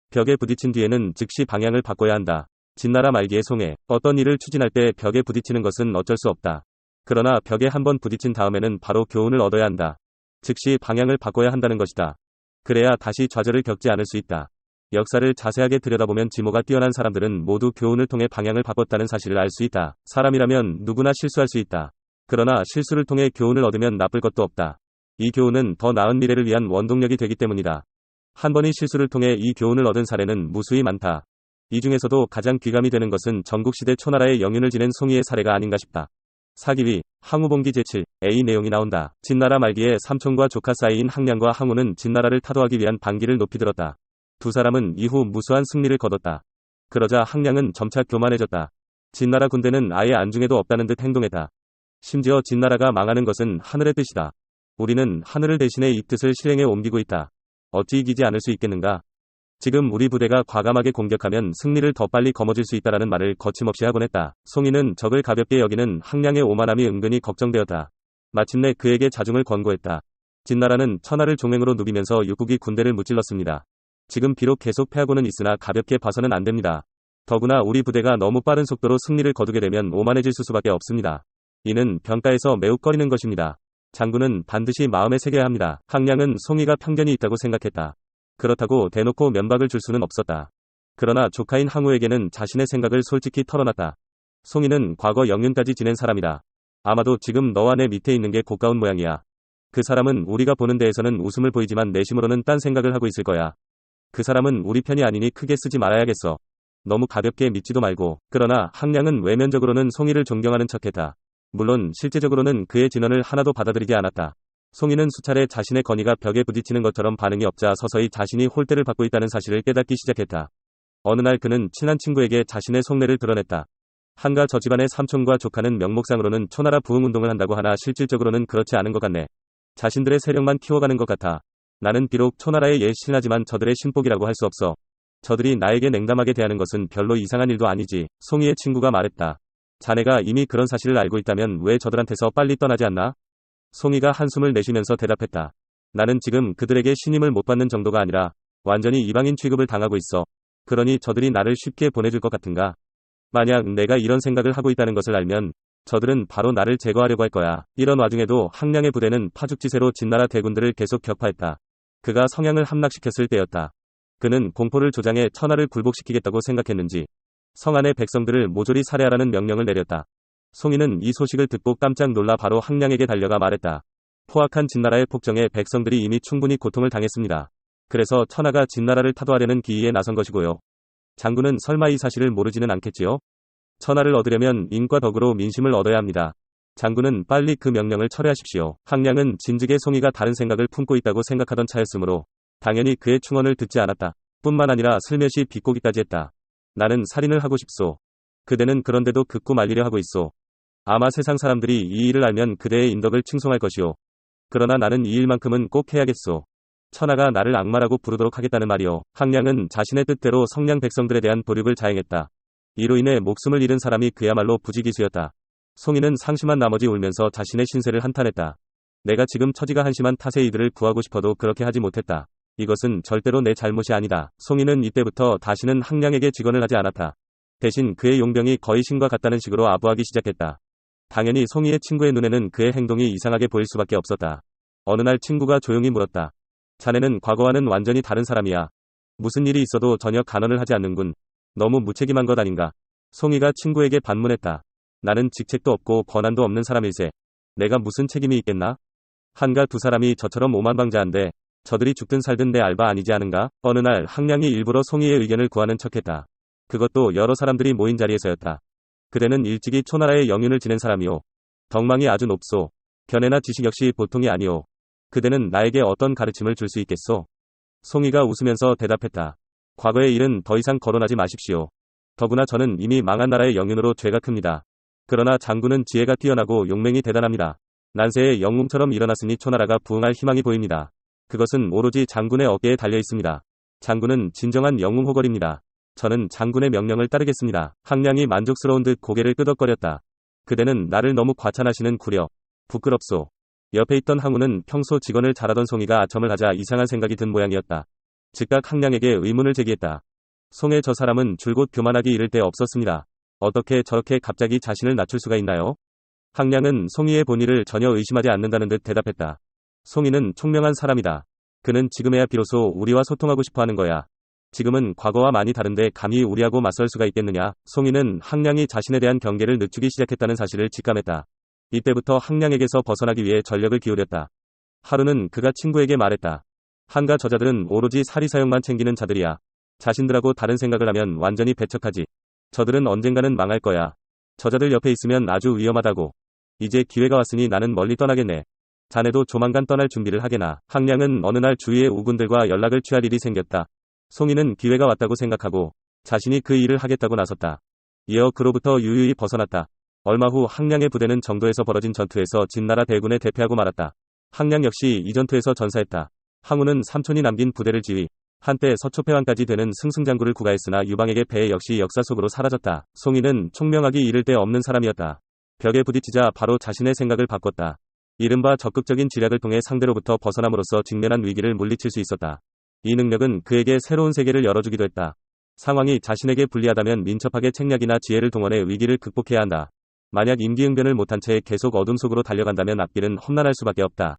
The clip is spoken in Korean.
벽에 부딪힌 뒤에는 즉시 방향을 바꿔야 한다. 진나라 말기의 송해. 어떤 일을 추진할 때 벽에 부딪히는 것은 어쩔 수 없다. 그러나 벽에 한번 부딪힌 다음에는 바로 교훈을 얻어야 한다. 즉시 방향을 바꿔야 한다는 것이다. 그래야 다시 좌절을 겪지 않을 수 있다. 역사를 자세하게 들여다보면 지모가 뛰어난 사람들은 모두 교훈을 통해 방향을 바꿨다는 사실을 알 수 있다. 사람이라면 누구나 실수할 수 있다. 그러나 실수를 통해 교훈을 얻으면 나쁠 것도 없다. 이 교훈은 더 나은 미래를 위한 원동력이 되기 때문이다. 한 번의 실수를 통해 이 교훈을 얻은 사례는 무수히 많다. 이 중에서도 가장 귀감이 되는 것은 전국시대 초나라의 영윤을 지낸 송이의 사례가 아닌가 싶다. 사기위, 항우봉기 제7의 내용이 나온다. 진나라 말기에 삼촌과 조카 사이인 항량과 항우는 진나라를 타도하기 위한 반기를 높이 들었다. 두 사람은 이후 무수한 승리를 거뒀다. 그러자 항량은 점차 교만해졌다. 진나라 군대는 아예 안중에도 없다는 듯 행동했다. 심지어 진나라가 망하는 것은 하늘의 뜻이다. 우리는 하늘을 대신해 이 뜻을 실행에 옮기고 있다. 어찌 이기지 않을 수 있겠는가? 지금 우리 부대가 과감하게 공격하면 승리를 더 빨리 거머쥘 수 있다라는 말을 거침없이 하곤 했다. 송이는 적을 가볍게 여기는 항량의 오만함이 은근히 걱정되었다. 마침내 그에게 자중을 권고했다. 진나라는 천하를 종횡으로 누비면서 육국이 군대를 무찔렀습니다. 지금 비록 계속 패하고는 있으나 가볍게 봐서는 안 됩니다. 더구나 우리 부대가 너무 빠른 속도로 승리를 거두게 되면 오만해질 수밖에 없습니다. 이는 병가에서 매우 꺼리는 것입니다. 장군은 반드시 마음에 새겨야 합니다. 항량은 송이가 편견이 있다고 생각했다. 그렇다고 대놓고 면박을 줄 수는 없었다. 그러나 조카인 항우에게는 자신의 생각을 솔직히 털어놨다. 송이는 과거 영윤까지 지낸 사람이다. 아마도 지금 너와 내 밑에 있는 게 고가운 모양이야. 그 사람은 우리가 보는 데에서는 웃음을 보이지만 내심으로는 딴 생각을 하고 있을 거야. 그 사람은 우리 편이 아니니 크게 쓰지 말아야겠어. 너무 가볍게 믿지도 말고. 그러나 항량은 외면적으로는 송이를 존경하는 척했다. 물론 실제적으로는 그의 진언을 하나도 받아들이지 않았다. 송이는 수차례 자신의 건의가 벽에 부딪히는 것처럼 반응이 없자 서서히 자신이 홀대를 받고 있다는 사실을 깨닫기 시작했다. 어느 날 그는 친한 친구에게 자신의 속내를 드러냈다. 한가 저 집안의 삼촌과 조카는 명목상으로는 초나라 부흥운동을 한다고 하나 실질적으로는 그렇지 않은 것 같네. 자신들의 세력만 키워가는 것 같아. 나는 비록 초나라의 옛 신하지만 저들의 신복이라고 할 수 없어. 저들이 나에게 냉담하게 대하는 것은 별로 이상한 일도 아니지. 송이의 친구가 말했다. 자네가 이미 그런 사실을 알고 있다면 왜 저들한테서 빨리 떠나지 않나? 송이가 한숨을 내쉬면서 대답했다. 나는 지금 그들에게 신임을 못 받는 정도가 아니라 완전히 이방인 취급을 당하고 있어. 그러니 저들이 나를 쉽게 보내줄 것 같은가? 만약 내가 이런 생각을 하고 있다는 것을 알면 저들은 바로 나를 제거하려고 할 거야. 이런 와중에도 항량의 부대는 파죽지세로 진나라 대군들을 계속 격파했다. 그가 성향을 함락시켰을 때였다. 그는 공포를 조장해 천하를 굴복시키겠다고 생각했는지 성 안의 백성들을 모조리 살해하라는 명령을 내렸다. 송이는 이 소식을 듣고 깜짝 놀라 바로 항량에게 달려가 말했다. 포악한 진나라의 폭정에 백성들이 이미 충분히 고통을 당했습니다. 그래서 천하가 진나라를 타도하려는 기이에 나선 것이고요. 장군은 설마 이 사실을 모르지는 않겠지요? 천하를 얻으려면 인과 덕으로 민심을 얻어야 합니다. 장군은 빨리 그 명령을 철회하십시오. 항량은 진즉에 송이가 다른 생각을 품고 있다고 생각하던 차였으므로 당연히 그의 충언을 듣지 않았다. 뿐만 아니라 슬며시 비꼬기까지 했다. 나는 살인을 하고 싶소. 그대는 그런데도 극구 말리려 하고 있소. 아마 세상 사람들이 이 일을 알면 그대의 인덕을 칭송할 것이오. 그러나 나는 이 일만큼은 꼭 해야겠소. 천하가 나를 악마라고 부르도록 하겠다는 말이오. 항량은 자신의 뜻대로 성량 백성들에 대한 도륙을 자행했다. 이로 인해 목숨을 잃은 사람이 그야말로 부지기수였다. 송이는 상심한 나머지 울면서 자신의 신세를 한탄했다. 내가 지금 처지가 한심한 탓에 이들을 구하고 싶어도 그렇게 하지 못했다. 이것은 절대로 내 잘못이 아니다. 송이는 이때부터 다시는 항량에게 직언을 하지 않았다. 대신 그의 용병이 거의 신과 같다는 식으로 아부하기 시작했다. 당연히 송이의 친구의 눈에는 그의 행동이 이상하게 보일 수밖에 없었다. 어느 날 친구가 조용히 물었다. 자네는 과거와는 완전히 다른 사람이야. 무슨 일이 있어도 전혀 간언을 하지 않는군. 너무 무책임한 것 아닌가? 송이가 친구에게 반문했다. 나는 직책도 없고 권한도 없는 사람일세. 내가 무슨 책임이 있겠나? 한가 두 사람이 저처럼 오만방자한데 저들이 죽든 살든 내 알바 아니지 않은가? 어느 날 항량이 일부러 송이의 의견을 구하는 척했다. 그것도 여러 사람들이 모인 자리에서였다. 그대는 일찍이 초나라의 영윤을 지낸 사람이오. 덕망이 아주 높소. 견해나 지식 역시 보통이 아니오. 그대는 나에게 어떤 가르침을 줄 수 있겠소? 송이가 웃으면서 대답했다. 과거의 일은 더 이상 거론하지 마십시오. 더구나 저는 이미 망한 나라의 영윤으로 죄가 큽니다. 그러나 장군은 지혜가 뛰어나고 용맹이 대단합니다. 난세의 영웅처럼 일어났으니 초나라가 부흥할 희망이 보입니다. 그것은 오로지 장군의 어깨에 달려 있습니다. 장군은 진정한 영웅 호걸입니다. 저는 장군의 명령을 따르겠습니다. 항량이 만족스러운 듯 고개를 끄덕거렸다. 그대는 나를 너무 과찬하시는 구려. 부끄럽소. 옆에 있던 항우는 평소 직언을 잘하던 송이가 아첨을 하자 이상한 생각이 든 모양이었다. 즉각 항량에게 의문을 제기했다. 송해 저 사람은 줄곧 교만하기 이를 데 없었습니다. 어떻게 저렇게 갑자기 자신을 낮출 수가 있나요? 항량은 송이의 본의를 전혀 의심하지 않는다는 듯 대답했다. 송이는 총명한 사람이다. 그는 지금에야 비로소 우리와 소통하고 싶어 하는 거야. 지금은 과거와 많이 다른데 감히 우리하고 맞설 수가 있겠느냐? 송이는 항량이 자신에 대한 경계를 늦추기 시작했다는 사실을 직감했다. 이때부터 항량에게서 벗어나기 위해 전력을 기울였다. 하루는 그가 친구에게 말했다. 한가 저자들은 오로지 사리사욕만 챙기는 자들이야. 자신들하고 다른 생각을 하면 완전히 배척하지. 저들은 언젠가는 망할 거야. 저자들 옆에 있으면 아주 위험하다고. 이제 기회가 왔으니 나는 멀리 떠나겠네. 자네도 조만간 떠날 준비를 하게나. 항량은 어느 날 주위의 우군들과 연락을 취할 일이 생겼다. 송이는 기회가 왔다고 생각하고 자신이 그 일을 하겠다고 나섰다. 이어 그로부터 유유히 벗어났다. 얼마 후 항량의 부대는 정도에서 벌어진 전투에서 진나라 대군에 대패하고 말았다. 항량 역시 이 전투에서 전사했다. 항우는 삼촌이 남긴 부대를 지휘, 한때 서초패왕까지 되는 승승장구를 구가했으나 유방에게 패해 역시 역사 속으로 사라졌다. 송이는 총명하기 이를 데 없는 사람이었다. 벽에 부딪히자 바로 자신의 생각을 바꿨다. 이른바 적극적인 지략을 통해 상대로부터 벗어남으로써 직면한 위기를 물리칠 수 있었다. 이 능력은 그에게 새로운 세계를 열어주기도 했다. 상황이 자신에게 불리하다면 민첩하게 책략이나 지혜를 동원해 위기를 극복해야 한다. 만약 임기응변을 못한 채 계속 어둠 속으로 달려간다면 앞길은 험난할 수밖에 없다.